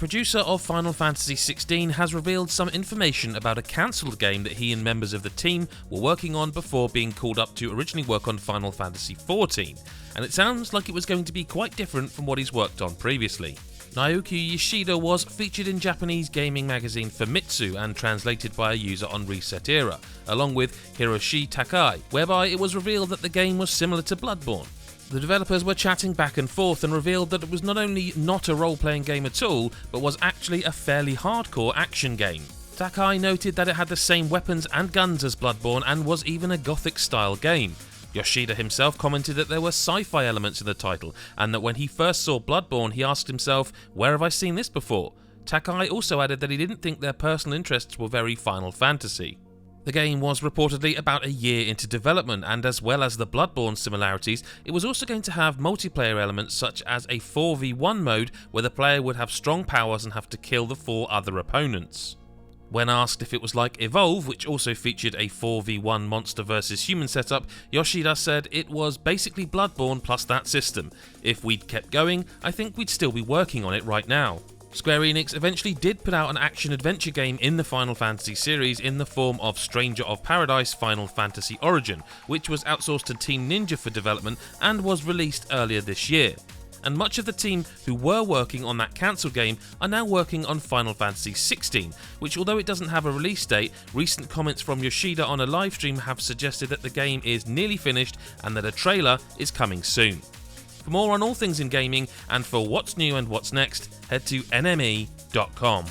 producer of Final Fantasy XVI has revealed some information about a cancelled game that he and members of the team were working on before being called up to originally work on Final Fantasy XIV, and it sounds like it was going to be quite different from what he's worked on previously. Naoki Yoshida was featured in Japanese gaming magazine Famitsu and translated by a user on Reset Era, along with Hiroshi Takai, whereby it was revealed that the game was similar to Bloodborne. The developers were chatting back and forth and revealed that it was not only not a role-playing game at all, but was actually a fairly hardcore action game. Takai noted that it had the same weapons and guns as Bloodborne and was even a gothic-style game. Yoshida himself commented that there were sci-fi elements in the title, and that when he first saw Bloodborne he asked himself, "Where have I seen this before?" Takai also added that he didn't think their personal interests were very Final Fantasy. The game was reportedly about a year into development, and as well as the Bloodborne similarities, it was also going to have multiplayer elements such as a 4v1 mode where the player would have strong powers and have to kill the 4 other opponents. When asked if it was like Evolve, which also featured a 4v1 monster versus human setup, Yoshida said it was basically Bloodborne plus that system. If we'd kept going, I think we'd still be working on it right now. Square Enix eventually did put out an action-adventure game in the Final Fantasy series in the form of Stranger of Paradise Final Fantasy Origin, which was outsourced to Team Ninja for development and was released earlier this year. And much of the team who were working on that cancelled game are now working on Final Fantasy XVI, which, although it doesn't have a release date, recent comments from Yoshida on a livestream have suggested that the game is nearly finished and that a trailer is coming soon. For more on all things in gaming and for what's new and what's next, head to nme.com.